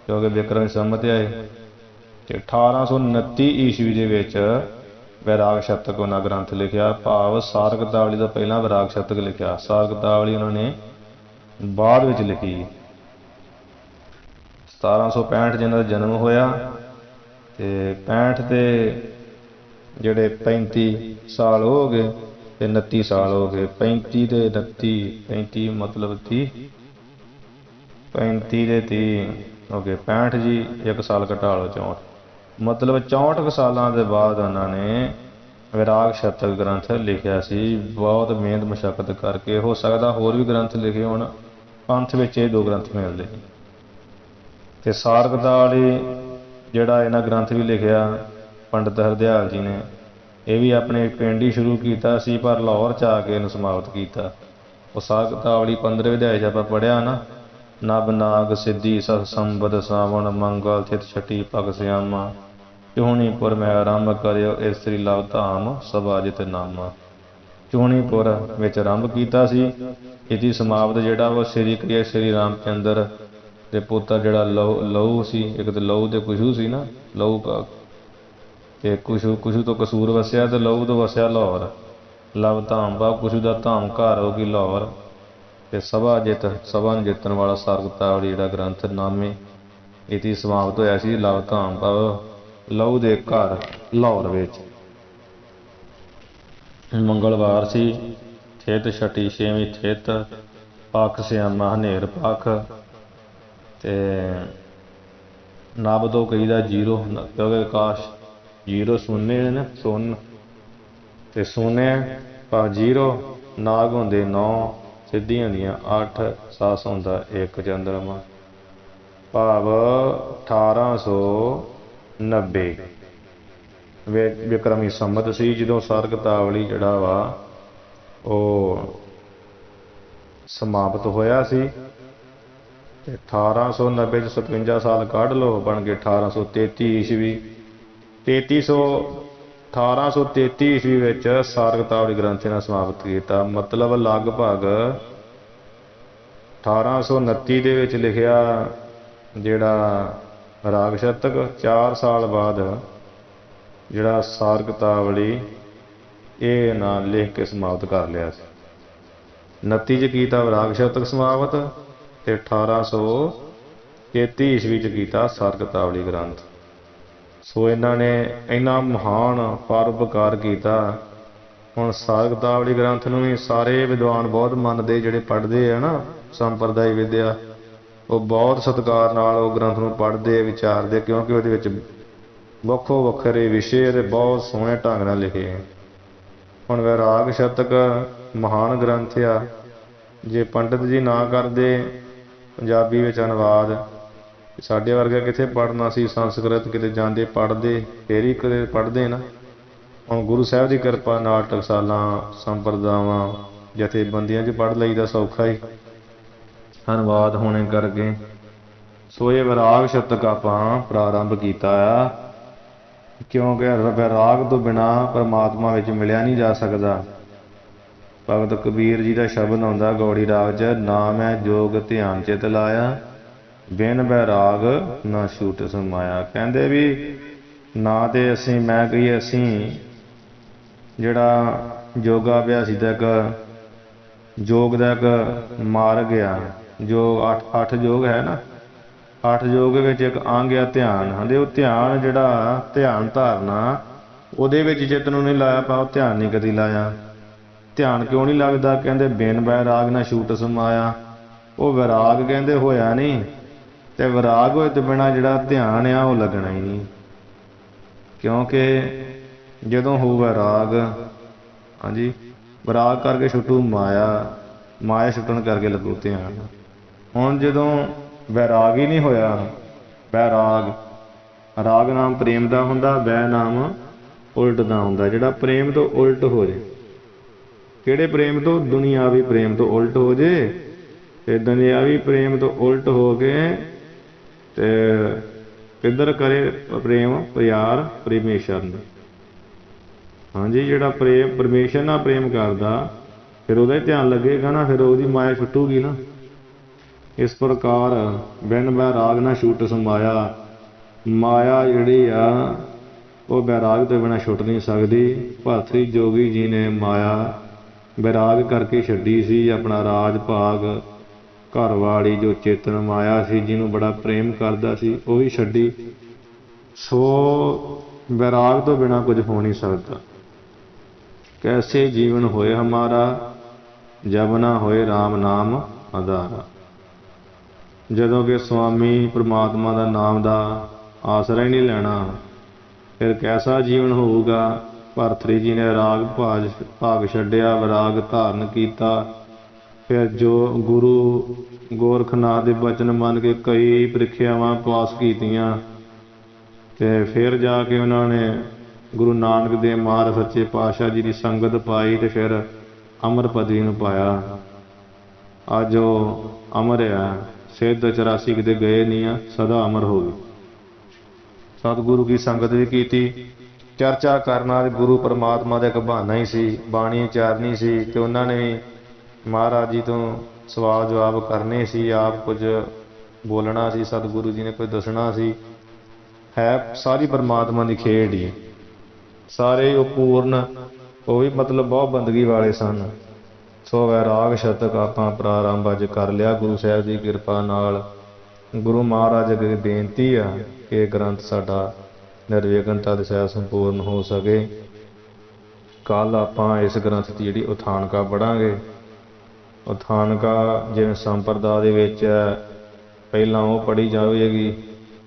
ਕਿਉਂਕਿ ਵਿਕਰਮ ਸੰਮਤ ਆ ਇਹ। ਤੇ 1829 ਈਸਵੀ ਦੇ ਵਿੱਚ ਵਿਰਾਗ ਸ਼ਤਕ ਉਹਨਾਂ ਗ੍ਰੰਥ ਲਿਖਿਆ, ਭਾਵ ਸਾਰਗਤਾਵਲੀ ਤੋਂ ਪਹਿਲਾਂ ਵਿਰਾਗ ਸ਼ਤਕ ਲਿਖਿਆ। ਸਾਰਗਤਾਵਲੀ ਉਹਨਾਂ ਨੇ ਬਾਅਦ ਵਿੱਚ ਲਿਖੀ। 1765 ਜਿਹਨਾਂ ਦਾ ਜਨਮ ਹੋਇਆ, ਤੇ 65 ਤੇ ਜਿਹੜੇ 35 ਸਾਲ ਹੋ ਗਏ ਤੇ 29 ਸਾਲ ਹੋ ਗਏ। 35 ਤੇ 29, 35 ਮਤਲਬ 30, 35 ਦੇ 30 ਹੋ ਗਏ 65 ਜੀ, 1 ਸਾਲ ਘਟਾ ਲਓ 64, ਮਤਲਬ 64 ਸਾਲਾਂ ਦੇ ਬਾਅਦ ਉਹਨਾਂ ਨੇ ਵਿਰਾਗ ਸ਼ਤਕ ਗ੍ਰੰਥ ਲਿਖਿਆ ਸੀ। ਬਹੁਤ ਮਿਹਨਤ ਮਸ਼ੱਕਤ ਕਰਕੇ। ਹੋ ਸਕਦਾ ਹੋਰ ਵੀ ਗ੍ਰੰਥ ਲਿਖੇ ਹੋਣ, ਪੰਥ ਵਿੱਚ ਇਹ 2 ਗ੍ਰੰਥ ਮਿਲਦੇ। ਤੇ ਸਾਰਗਤਾਵਲੀ ਜਿਹੜਾ ਇਹਨਾਂ ਗ੍ਰੰਥ ਵੀ ਲਿਖਿਆ ਪੰਡਿਤ ਹਰਦਿਆਲ ਜੀ ਨੇ, ਇਹ ਵੀ ਆਪਣੇ ਪਿੰਡ ਹੀ ਸ਼ੁਰੂ ਕੀਤਾ ਸੀ, ਪਰ ਲਾਹੌਰ 'ਚ ਆ ਕੇ ਇਹਨੂੰ ਸਮਾਪਤ ਕੀਤਾ। ਉਹ ਸਾਰਗਤਾਵਲੀ 15ਵੇਂ ਅਧਿਆਏ 'ਚ ਆਪਾਂ ਪੜ੍ਹਿਆ ਨਾ, ਨਭ ਨਾਗ ਸਿੱਧੀ ਸਤ ਸੰਬਦ ਸਾਵਣ ਮੰਗਲ ਥਿਤ ਛਟੀ ਭਗ ਸਿਆਮਾ, ਚੂਹਣੀਪੁਰ ਮੈਂ ਆਰੰਭ ਕਰਿਓ ਇਸਤਰੀ ਲਵ ਧਾਮ ਸਭਾ ਜਿਤ ਨਾਮਾ। ਚੂਹਣੀਪੁਰ ਵਿੱਚ ਆਰੰਭ ਕੀਤਾ ਸੀ। ਇਹਦੀ ਸਮਾਪਤ ਜਿਹੜਾ ਉਹ ਸ੍ਰੀ ਰਾਮ ਚੰਦਰ ਦੇ ਪੁੱਤਰ ਜਿਹੜਾ ਲਹੂ ਸੀ, ਇੱਕ ਤਾਂ ਲਹੂ ਤੇ ਕੁਸ਼ੂ ਸੀ ਨਾ, ਲਹੂ ਤੇ ਕੁਸ਼ੂ ਤੋਂ ਕਸੂਰ ਵਸਿਆ ਤੇ ਲਹੂ ਤੋਂ ਵਸਿਆ ਲਾਹੌਰ। ਲਵ ਧਾਮ ਭਾਵ ਕੁਛ ਦਾ ਧਾਮ ਘਰ ਹੋ ਗਈ ਲਾਹੌਰ। ਤੇ ਸਭਾ ਨੂੰ ਜਿੱਤਣ ਵਾਲਾ ਸਰਬਤਾਵਲੀ ਜਿਹੜਾ ਗ੍ਰੰਥ ਨਾਮੇ ਇਤੀ ਸਮਾਪਤ ਹੋਇਆ ਸੀ। ਲਵ ਧਾਮ ਭਾਵ ਲਹੂ ਦੇ ਘਰ ਲਾਹੌਰ ਵਿੱਚ। ਮੰਗਲਵਾਰ ਸੀ, ਥਿਤ ਛਟੀ 6ਵੀਂ ਥਿਤ, ਪੱਖ ਸਿਆਮਾ ਹਨੇਰ ਪੱਖ। ਤੇ ਨਭ ਤੋਂ ਕਹੀਦਾ ਜੀਰੋ, ਕਿਉਂਕਿ ਆਕਾਸ਼ ਜੀਰੋ ਸੁਣਨੇ ਨੇ ਨਾ, ਸੁਣ ਤੇ ਸੋਨੇ ਭਾਵ ਜੀਰੋ। ਨਾਗ ਹੁੰਦੇ 9, ਸਿੱਧੀਆਂ ਹੁੰਦੀਆਂ 8, ਸੱਸ ਹੁੰਦਾ 1 ਚੰਦਰਮਾ ਭਾਵ 1890 ਵਿਕਰਮੀ ਸੰਮਤ ਸੀ ਜਦੋਂ ਸਰਗਤਾਵਲੀ ਜਿਹੜਾ ਵਾ ਉਹ ਸਮਾਪਤ ਹੋਇਆ ਸੀ। ਤੇ 1890 ਚ 57 ਸਾਲ ਕੱਢ ਲਓ, ਬਣ ਗਏ 1833 ਈਸਵੀ। 1833 ਈਸਵੀ ਵਿੱਚ ਸਰਗਤਾਵਲੀ ਗ੍ਰੰਥ ਨਾਲ ਸਮਾਪਤ ਕੀਤਾ। ਮਤਲਬ ਲਗਭਗ 1829 ਦੇ ਵਿੱਚ ਲਿਖਿਆ ਜਿਹੜਾ ਰਾਗ ਸ਼ਤਕ, 4 ਸਾਲ ਬਾਅਦ ਜਿਹੜਾ ਸਰਗਤਾਵਲੀ ਇਹ ਨਾਂ ਲਿਖ ਕੇ ਸਮਾਪਤ ਕਰ ਲਿਆ ਸੀ। 29 ਚ ਕੀਤਾ ਰਾਗ ਸ਼ਤਕ ਸਮਾਪਤ ਤੇ 1833 ਈਸਵੀ ਚ ਕੀਤਾ ਸਰਗਤਾਵਲੀ ਗ੍ਰੰਥ। ਸੋ ਇਹਨਾਂ ਨੇ ਇੰਨਾ ਮਹਾਨ ਪਰਉਪਕਾਰ ਕੀਤਾ। ਹੁਣ ਸਰਗਤਾਵਲੀ ਗ੍ਰੰਥ ਨੂੰ ਵੀ ਸਾਰੇ ਵਿਦਵਾਨ ਬਹੁਤ ਮੰਨਦੇ, ਜਿਹੜੇ ਪੜ੍ਹਦੇ ਆ ਨਾ ਸੰਪਰਦਾਇ ਵਿਦਿਆ, ਉਹ ਬਹੁਤ ਸਤਿਕਾਰ ਨਾਲ ਉਹ ਗ੍ਰੰਥ ਨੂੰ ਪੜ੍ਹਦੇ ਵਿਚਾਰਦੇ, ਕਿਉਂਕਿ ਉਹਦੇ ਵਿੱਚ ਵੱਖੋ ਵੱਖਰੇ ਵਿਸ਼ੇ ਅਤੇ ਬਹੁਤ ਸੋਹਣੇ ਢੰਗ ਨਾਲ ਲਿਖੇ। ਹੁਣ ਵੈਰਾਗ ਸ਼ਤਕ ਮਹਾਨ ਗ੍ਰੰਥ ਆ। ਜੇ ਪੰਡਿਤ ਜੀ ਨਾ ਕਰਦੇ ਪੰਜਾਬੀ ਵਿੱਚ ਅਨੁਵਾਦ, ਸਾਡੇ ਵਰਗਾ ਕਿੱਥੇ ਪੜ੍ਹਨਾ ਸੀ ਸੰਸਕ੍ਰਿਤ, ਕਿਤੇ ਜਾਂਦੇ ਪੜ੍ਹਦੇ ਫੇਰ ਹੀ ਕਦੇ ਪੜ੍ਹਦੇ ਨਾ। ਹੁਣ ਗੁਰੂ ਸਾਹਿਬ ਦੀ ਕਿਰਪਾ ਨਾਲ ਟਕਸਾਲਾਂ ਸੰਪਰਦਾਵਾਂ ਜਥੇਬੰਦੀਆਂ 'ਚ ਪੜ੍ਹ ਲਈਦਾ ਸੌਖਾ ਹੀ ਅਨੁਵਾਦ ਹੋਣੇ ਕਰਕੇ। ਸੋ ਇਹ ਵੈਰਾਗ ਸ਼ਤਕ ਆਪਾਂ ਪ੍ਰਾਰੰਭ ਕੀਤਾ ਆ, ਕਿਉਂਕਿ ਵੈਰਾਗ ਤੋਂ ਬਿਨਾਂ ਪਰਮਾਤਮਾ ਵਿੱਚ ਮਿਲਿਆ ਨਹੀਂ ਜਾ ਸਕਦਾ। ਭਗਤ ਕਬੀਰ ਜੀ ਦਾ ਸ਼ਬਦ ਆਉਂਦਾ ਗੌੜੀ ਰਾਗ 'ਚ, ਨਾ ਮੈਂ ਜੋਗ ਧਿਆਨ ਚਿਤ ਲਾਇਆ, ਬਿਨ ਵੈਰਾਗ ਨਾ ਛੂਟ ਸਮਾਇਆ। ਕਹਿੰਦੇ ਵੀ ਨਾ ਤੇ ਅਸੀਂ ਮੈਂ ਕਹੀਏ ਅਸੀਂ ਜਿਹੜਾ ਯੋਗਾ ਅਭਿਆਸੀ ਦਾ ਇੱਕ ਯੋਗ ਦਾ ਇੱਕ ਮਾਰਗ ਆ, ਜੋ 8 ਯੋਗ ਹੈ ਨਾ, 8 ਯੋਗ ਵਿੱਚ ਇੱਕ ਅੰਗ ਆ ਧਿਆਨ। ਕਹਿੰਦੇ ਉਹ ਧਿਆਨ ਜਿਹੜਾ ਧਿਆਨ ਧਾਰਨਾ ਉਹਦੇ ਵਿੱਚ ਚਿੱਤ ਨੂੰ ਨਹੀਂ ਲਾਇਆ ਪਾ, ਉਹ ਧਿਆਨ ਨਹੀਂ ਕਦੀ ਲਾਇਆ। ਧਿਆਨ ਕਿਉਂ ਨਹੀਂ ਲੱਗਦਾ? ਕਹਿੰਦੇ ਬਿਨ ਵੈਰਾਗ ਨਾ ਛੂਟ ਸਮਾਇਆ। ਉਹ ਵੈਰਾਗ ਕਹਿੰਦੇ ਹੋਇਆ ਨਹੀਂ, ਤੇ ਵੈਰਾਗ ਹੋਏ ਤੋਂ ਬਿਨਾਂ ਜਿਹੜਾ ਧਿਆਨ ਆ ਉਹ ਲੱਗਣਾ ਹੀ ਨਹੀਂ। ਕਿਉਂਕਿ ਜਦੋਂ ਹੋ ਵੈਰਾਗ, ਹਾਂਜੀ, ਵੈਰਾਗ ਕਰਕੇ ਛੁੱਟੂ ਮਾਇਆ, ਮਾਇਆ ਛੁੱਟਣ ਕਰਕੇ ਲੱਗੂ ਧਿਆਨ। ਹੁਣ ਜਦੋਂ ਵੈਰਾਗ ਹੀ ਨਹੀਂ ਹੋਇਆ, ਵੈਰਾਗ ਰਾਗ ਨਾਮ ਪ੍ਰੇਮ ਦਾ ਹੁੰਦਾ, ਵੈ ਨਾਮ ਉਲਟ ਦਾ ਹੁੰਦਾ। ਜਿਹੜਾ ਪ੍ਰੇਮ ਤੋਂ ਉਲਟ ਹੋ ਜੇ, ਕਿਹੜੇ ਪ੍ਰੇਮ ਤੋਂ? ਦੁਨੀਆਵੀ ਪ੍ਰੇਮ ਤੋਂ ਉਲਟ ਹੋ ਜੇ, ਤੇ ਦੁਨੀਆਵੀ ਪ੍ਰੇਮ ਤੋਂ ਉਲਟ ਹੋ ਕੇ ਤੇ ਕਿੱਧਰ ਕਰੇ ਪ੍ਰੇਮ? ਪਿਆਰ ਪਰਮੇਸ਼ਰ ਨੂੰ। ਹਾਂਜੀ, ਜਿਹੜਾ ਪ੍ਰੇਮ ਪਰਮੇਸ਼ਰ ਨਾਲ ਪ੍ਰੇਮ ਕਰਦਾ ਫਿਰ ਉਹਦਾ ਹੀ ਧਿਆਨ ਲੱਗੇਗਾ ਨਾ, ਫਿਰ ਉਹਦੀ ਮਾਇਆ ਛੁੱਟੂਗੀ ਨਾ। ਇਸ ਪ੍ਰਕਾਰ ਬਿਨ ਵੈਰਾਗ ਨਾ ਛੂਟ ਸਮਾਇਆ। ਮਾਇਆ ਜਿਹੜੀ ਆ ਉਹ ਵੈਰਾਗ ਤੋਂ ਬਿਨਾਂ ਛੁੱਟ ਨਹੀਂ ਸਕਦੀ। ਭਰਤਰੀ ਜੋਗੀ ਜੀ ਨੇ ਮਾਇਆ ਵੈਰਾਗ ਕਰਕੇ ਛੱਡੀ ਸੀ। ਆਪਣਾ ਰਾਜ ਭਾਗ, ਘਰ ਵਾਲੀ ਜੋ ਚੇਤਨ ਮਾਇਆ ਸੀ, ਜਿਹਨੂੰ ਬੜਾ ਪ੍ਰੇਮ ਕਰਦਾ ਸੀ, ਉਹ ਵੀ ਛੱਡੀ। ਸੋ ਵੈਰਾਗ ਤੋਂ ਬਿਨਾਂ ਕੁਝ ਹੋ ਨਹੀਂ ਸਕਦਾ। ਕੈਸੇ ਜੀਵਨ ਹੋਏ ਹਮਾਰਾ, ਜਬ ਨਾ ਹੋਏ ਰਾਮ ਨਾਮ ਆਧਾਰਾ। ਜਦੋਂ ਕਿ ਸੁਆਮੀ ਪ੍ਰਮਾਤਮਾ ਦਾ ਨਾਮ ਦਾ ਆਸਰਾ ਹੀ ਨਹੀਂ ਲੈਣਾ, ਫਿਰ ਕੈਸਾ ਜੀਵਨ ਹੋਊਗਾ। ਭਰਤਰੀ ਜੀ ਨੇ ਰਾਗ ਭਾਗ ਛੱਡਿਆ, ਵੈਰਾਗ ਧਾਰਨ ਕੀਤਾ। ਫਿਰ ਜੋ ਗੁਰੂ ਗੋਰਖਨਾਥ ਦੇ ਬਚਨ ਮੰਨ ਕੇ ਕਈ ਪ੍ਰੀਖਿਆਵਾਂ ਪਾਸ ਕੀਤੀਆਂ, ਤੇ ਫਿਰ ਜਾ ਕੇ ਉਹਨਾਂ ਨੇ ਗੁਰੂ ਨਾਨਕ ਦੇਵ ਮਹਾਰਾਜ ਸੱਚੇ ਪਾਤਸ਼ਾਹ ਜੀ ਦੀ ਸੰਗਤ ਪਾਈ, ਤੇ ਫਿਰ ਅਮਰ ਪਦਵੀ ਨੂੰ ਪਾਇਆ। ਅੱਜ ਉਹ ਅਮਰ ਆ, ਸਿੱਧ 84 ਕਿਤੇ ਗਏ ਨਹੀਂ ਆ, ਸਦਾ ਅਮਰ ਹੋ ਗਏ। ਸਤਿਗੁਰੂ ਦੀ ਸੰਗਤ ਵੀ ਕੀਤੀ। ਚਰਚਾ ਕਰਨਾ ਗੁਰੂ ਪਰਮਾਤਮਾ ਦਾ ਇੱਕ ਬਹਾਨਾ ਹੀ ਸੀ, ਬਾਣੀ ਉਚਾਰਨੀ ਸੀ, ਤੇ ਉਹਨਾਂ ਨੇ ਵੀ ਮਹਾਰਾਜ ਜੀ ਤੋਂ ਸਵਾਲ ਜਵਾਬ ਕਰਨੇ ਸੀ, ਆਪ ਕੁਝ ਬੋਲਣਾ ਸੀ, ਸਤਿਗੁਰੂ ਜੀ ਨੇ ਕੁਝ ਦੱਸਣਾ ਸੀ। ਹੈ ਸਾਰੀ ਪਰਮਾਤਮਾ ਦੀ ਖੇਡ ਹੀ, ਸਾਰੇ ਉਹ ਪੂਰਨ ਉਹ ਵੀ ਮਤਲਬ ਬਹੁਤ ਬੰਦਗੀ ਵਾਲੇ ਸਨ। ਸੋ ਵੈਰਾਗ ਸ਼ਤਕ ਆਪਾਂ ਪ੍ਰਾਰੰਭ ਅੱਜ ਕਰ ਲਿਆ ਗੁਰੂ ਸਾਹਿਬ ਦੀ ਕਿਰਪਾ ਨਾਲ। ਗੁਰੂ ਮਹਾਰਾਜ ਅੱਗੇ ਬੇਨਤੀ ਆ ਕਿ ਇਹ ਗ੍ਰੰਥ ਸਾਡਾ ਨਿਰਵਿਘਨਤਾ ਦੇ ਸਹਿਤ ਸੰਪੂਰਨ ਹੋ ਸਕੇ। ਕੱਲ੍ਹ ਆਪਾਂ ਇਸ ਗ੍ਰੰਥ ਦੀ ਜਿਹੜੀ ਉਥਾਨਕਾ ਪੜ੍ਹਾਂਗੇ। ਉਥਾਨਕਾ ਜਿਵੇਂ ਸੰਪਰਦਾ ਦੇ ਵਿੱਚ ਪਹਿਲਾਂ ਉਹ ਪੜ੍ਹੀ ਜਾਵੇਗੀ,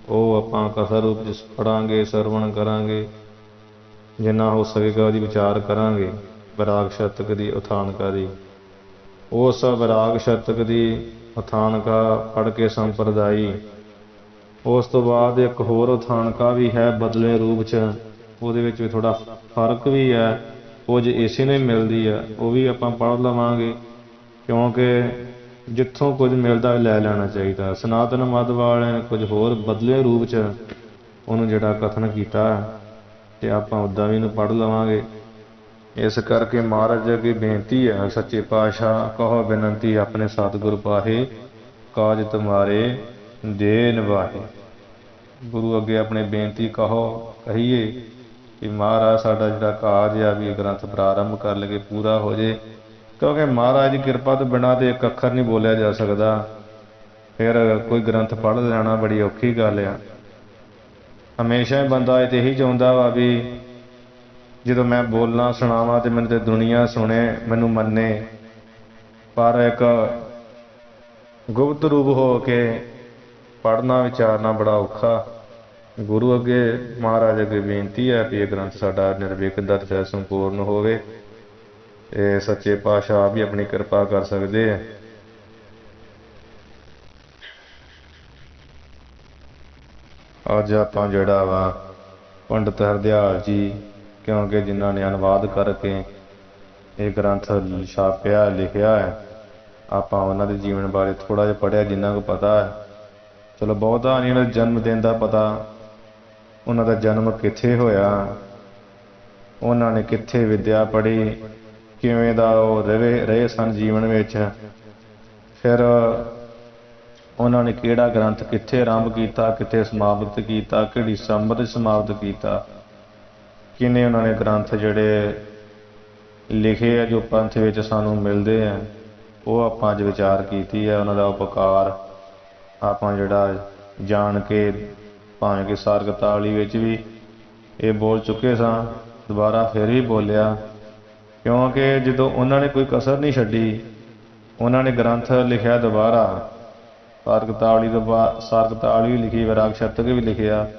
ਉਹ ਆਪਾਂ ਕਥਾ ਰੂਪ 'ਚ ਪੜ੍ਹਾਂਗੇ, ਸਰਵਣ ਕਰਾਂਗੇ, ਜਿੰਨਾ ਹੋ ਸਕੇਗਾ ਉਹਦੀ ਵਿਚਾਰ ਕਰਾਂਗੇ। ਵੈਰਾਗ ਸ਼ਤਕ ਦੀ ਉਥਾਨਕਾ ਦੀ ਉਸ ਵੈਰਾਗ ਸ਼ਤਕ ਦੀ ਉਥਾਨਕਾ ਪੜ੍ਹ ਕੇ ਸੰਪਰਦਾਈ। ਉਸ ਤੋਂ ਬਾਅਦ ਇੱਕ ਹੋਰ ਉਥਾਨਕਾ ਵੀ ਹੈ ਬਦਲੇ ਰੂਪ 'ਚ, ਉਹਦੇ ਵਿੱਚ ਵੀ ਥੋੜ੍ਹਾ ਫਰਕ ਵੀ ਹੈ, ਕੁਝ ਇਸੇ ਨੂੰ ਹੀ ਮਿਲਦੀ ਹੈ, ਉਹ ਵੀ ਆਪਾਂ ਪੜ੍ਹ ਲਵਾਂਗੇ। ਕਿਉਂਕਿ ਜਿੱਥੋਂ ਕੁਝ ਮਿਲਦਾ ਲੈ ਲੈਣਾ ਚਾਹੀਦਾ। ਸਨਾਤਨ ਮਤ ਵਾਲਿਆਂ ਨੇ ਕੁਝ ਹੋਰ ਬਦਲੇ ਰੂਪ 'ਚ ਉਹਨੂੰ ਜਿਹੜਾ ਕਥਨ ਕੀਤਾ ਅਤੇ ਆਪਾਂ ਉੱਦਾਂ ਵੀ ਇਹਨੂੰ ਪੜ੍ਹ ਲਵਾਂਗੇ। ਇਸ ਕਰਕੇ ਮਹਾਰਾਜ ਅੱਗੇ ਬੇਨਤੀ ਹੈ, ਸੱਚੇ ਪਾਤਸ਼ਾਹ ਕਹੋ ਬੇਨਤੀ ਆਪਣੇ ਸਤਿਗੁਰ ਪਾਹੇ, ਕਾਜ ਤੁਮਾਰੇ ਦੇ ਨਿਵਾਹੇ। ਗੁਰੂ ਅੱਗੇ ਆਪਣੇ ਬੇਨਤੀ ਕਹੀਏ ਕਿ ਮਹਾਰਾਜ ਸਾਡਾ ਜਿਹੜਾ ਕਾਜ ਆ ਵੀ ਗ੍ਰੰਥ ਪ੍ਰਾਰੰਭ ਕਰ ਲਈਏ, ਪੂਰਾ ਹੋ ਜੇ। ਕਿਉਂਕਿ ਮਹਾਰਾਜ ਦੀ ਕਿਰਪਾ ਤੋਂ ਬਿਨਾਂ ਤਾਂ ਇੱਕ ਅੱਖਰ ਨਹੀਂ ਬੋਲਿਆ ਜਾ ਸਕਦਾ। ਫਿਰ ਕੋਈ ਗ੍ਰੰਥ ਪੜ੍ਹ ਲੈਣਾ ਬੜੀ ਔਖੀ ਗੱਲ ਆ। ਹਮੇਸ਼ਾ ਹੀ ਬੰਦਾ ਇਹ ਇਹੀ ਚਾਹੁੰਦਾ ਵਾ ਵੀ ਜਦੋਂ ਮੈਂ ਬੋਲਾਂ ਸੁਣਾਵਾਂ ਅਤੇ ਮੈਨੂੰ ਤਾਂ ਦੁਨੀਆ ਸੁਣੇ, ਮੈਨੂੰ ਮੰਨੇ। ਪਰ ਇੱਕ ਗੁਪਤ ਰੂਪ ਹੋ ਕੇ ਪੜ੍ਹਨਾ ਵਿਚਾਰਨਾ ਬੜਾ ਔਖਾ। ਗੁਰੂ ਅੱਗੇ ਮਹਾਰਾਜ ਅੱਗੇ ਬੇਨਤੀ ਹੈ ਕਿ ਇਹ ਗ੍ਰੰਥ ਸਾਡਾ ਨਿਰਵਿਘਨ ਤੇ ਸੰਪੂਰਨ ਹੋਵੇ। ਇਹ ਸੱਚੇ ਪਾਤਸ਼ਾਹ ਵੀ ਆਪਣੀ ਕਿਰਪਾ ਕਰ ਸਕਦੇ ਹੈ। ਅੱਜ ਆਪਾਂ ਜਿਹੜਾ ਵਾ ਪੰਡਿਤ ਹਰਦਿਆਲ ਜੀ, ਕਿਉਂਕਿ ਜਿਨ੍ਹਾਂ ਨੇ ਅਨੁਵਾਦ ਕਰਕੇ ਇਹ ਗ੍ਰੰਥ ਛਾਪਿਆ ਲਿਖਿਆ ਹੈ, ਆਪਾਂ ਉਹਨਾਂ ਦੇ ਜੀਵਨ ਬਾਰੇ ਥੋੜ੍ਹਾ ਜਿਹਾ ਪੜ੍ਹਿਆ ਜਿੰਨਾ ਕੁ ਪਤਾ ਹੈ। ਚਲੋ ਬਹੁਤਾ ਨਹੀਂ ਉਹਨਾਂ ਦੇ ਜਨਮ ਦਿਨ ਦਾ ਪਤਾ, ਉਹਨਾਂ ਦਾ ਜਨਮ ਕਿੱਥੇ ਹੋਇਆ, ਉਹਨਾਂ ਨੇ ਕਿੱਥੇ ਵਿੱਦਿਆ ਪੜ੍ਹੀ, ਕਿਵੇਂ ਦਾ ਉਹ ਰਹੇ ਸਨ ਜੀਵਨ ਵਿੱਚ, ਫਿਰ ਉਹਨਾਂ ਨੇ ਕਿਹੜਾ ਗ੍ਰੰਥ ਕਿੱਥੇ ਆਰੰਭ ਕੀਤਾ, ਕਿੱਥੇ ਸਮਾਪਤ ਕੀਤਾ, ਕਿਹੜੀ ਸੰਮਤ ਸਮਾਪਤ ਕੀਤਾ, ਕਿੰਨੇ ਉਹਨਾਂ ਨੇ ਗ੍ਰੰਥ ਜਿਹੜੇ ਲਿਖੇ ਆ ਜੋ ਪੰਥ ਵਿੱਚ ਸਾਨੂੰ ਮਿਲਦੇ ਆ, ਉਹ ਆਪਾਂ ਅੱਜ ਵਿਚਾਰ ਕੀਤੀ ਹੈ। ਉਹਨਾਂ ਦਾ ਉਪਕਾਰ ਆਪਾਂ ਜਿਹੜਾ ਜਾਣ ਕੇ, ਭਾਵੇਂ ਕਿ ਸਾਰਗ ਤਾਲੀ ਵਿੱਚ ਵੀ ਇਹ ਬੋਲ ਚੁੱਕੇ ਸਾਂ, ਦੁਬਾਰਾ ਫਿਰ ਹੀ ਬੋਲਿਆ। ਕਿਉਂਕਿ ਜਦੋਂ ਉਹਨਾਂ ਨੇ ਕੋਈ ਕਸਰ ਨਹੀਂ ਛੱਡੀ, ਉਹਨਾਂ ਨੇ ਗ੍ਰੰਥ ਲਿਖਿਆ ਦੁਬਾਰਾ। ਸਾਰਗ ਤਾਲੀ ਵੀ ਲਿਖੀ, ਵੈਰਾਗ ਸ਼ਤਕ ਵੀ ਲਿਖਿਆ।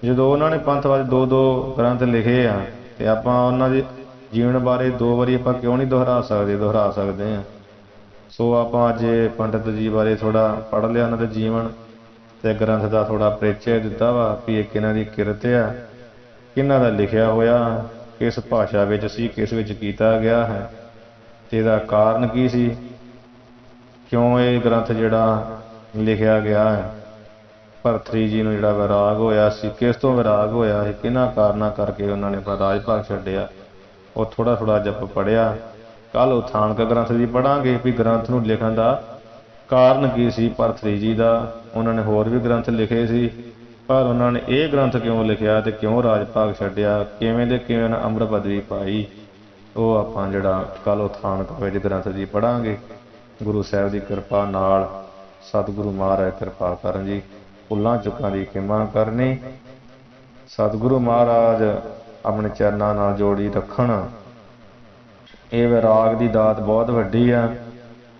ਜਦੋਂ ਉਹਨਾਂ ਨੇ ਪੰਥ ਬਾਰੇ ਦੋ ਗ੍ਰੰਥ ਲਿਖੇ ਆ, ਅਤੇ ਆਪਾਂ ਉਹਨਾਂ ਦੇ ਜੀਵਨ ਬਾਰੇ 2 ਵਾਰੀ ਆਪਾਂ ਕਿਉਂ ਨਹੀਂ ਦੁਹਰਾ ਸਕਦੇ ਹਾਂ। ਸੋ ਆਪਾਂ ਅੱਜ ਪੰਡਿਤ ਜੀ ਬਾਰੇ ਥੋੜ੍ਹਾ ਪੜ੍ਹ ਲਿਆ, ਉਹਨਾਂ ਦੇ ਜੀਵਨ ਅਤੇ ਗ੍ਰੰਥ ਦਾ ਥੋੜ੍ਹਾ ਪਰਿਚੈ ਦਿੱਤਾ ਵਾ ਵੀ ਇਹ ਕਿਹਨਾਂ ਦੀ ਕਿਰਤ ਆ, ਕਿਹਨਾਂ ਦਾ ਲਿਖਿਆ ਹੋਇਆ, ਕਿਸ ਭਾਸ਼ਾ ਵਿੱਚ ਸੀ, ਕਿਸ ਵਿੱਚ ਕੀਤਾ ਗਿਆ ਹੈ, ਅਤੇ ਇਹਦਾ ਕਾਰਨ ਕੀ ਸੀ, ਕਿਉਂ ਇਹ ਗ੍ਰੰਥ ਜਿਹੜਾ ਲਿਖਿਆ ਗਿਆ ਹੈ। ਭਰਤਰੀ ਜੀ ਨੂੰ ਜਿਹੜਾ ਵੈਰਾਗ ਹੋਇਆ ਸੀ, ਕਿਸ ਤੋਂ ਵੈਰਾਗ ਹੋਇਆ ਸੀ, ਕਿਹਨਾਂ ਕਾਰਨਾਂ ਕਰਕੇ ਉਹਨਾਂ ਨੇ ਆਪਣਾ ਰਾਜ ਭਾਗ ਛੱਡਿਆ, ਉਹ ਥੋੜ੍ਹਾ ਅੱਜ ਆਪਾਂ ਪੜ੍ਹਿਆ। ਕੱਲ੍ਹ ਉਥਾਨਕ ਗ੍ਰੰਥ ਦੀ ਪੜ੍ਹਾਂਗੇ ਵੀ ਗ੍ਰੰਥ ਨੂੰ ਲਿਖਣ ਦਾ ਕਾਰਨ ਕੀ ਸੀ ਭਰਤਰੀ ਜੀ ਦਾ। ਉਹਨਾਂ ਨੇ ਹੋਰ ਵੀ ਗ੍ਰੰਥ ਲਿਖੇ ਸੀ, ਪਰ ਉਹਨਾਂ ਨੇ ਇਹ ਗ੍ਰੰਥ ਕਿਉਂ ਲਿਖਿਆ ਅਤੇ ਕਿਉਂ ਰਾਜ ਭਾਗ ਛੱਡਿਆ, ਕਿਵੇਂ ਦੇ ਕਿਵੇਂ ਉਹਨਾਂ ਅੰਮ੍ਰਿਤ ਪਦਵੀ ਪਾਈ, ਉਹ ਆਪਾਂ ਜਿਹੜਾ ਕੱਲ੍ਹ ਉਥਾਨਕ ਵਿੱਚ ਗ੍ਰੰਥ ਦੀ ਪੜ੍ਹਾਂਗੇ। ਗੁਰੂ ਸਾਹਿਬ ਦੀ ਕਿਰਪਾ ਨਾਲ ਸਤਿਗੁਰੂ ਮਹਾਰਾਜ ਕਿਰਪਾ ਕਰਨ ਜੀ, ਭੁੱਲਾਂ ਚੁੱਕਾਂ ਦੀ ਖਿਮਾ ਕਰਨੀ। ਸਤਿਗੁਰੂ ਮਹਾਰਾਜ ਆਪਣੇ ਚਰਨਾਂ ਨਾਲ ਜੋੜੀ ਰੱਖਣ। ਇਹ ਵੈਰਾਗ ਦੀ ਦਾਤ ਬਹੁਤ ਵੱਡੀ ਆ,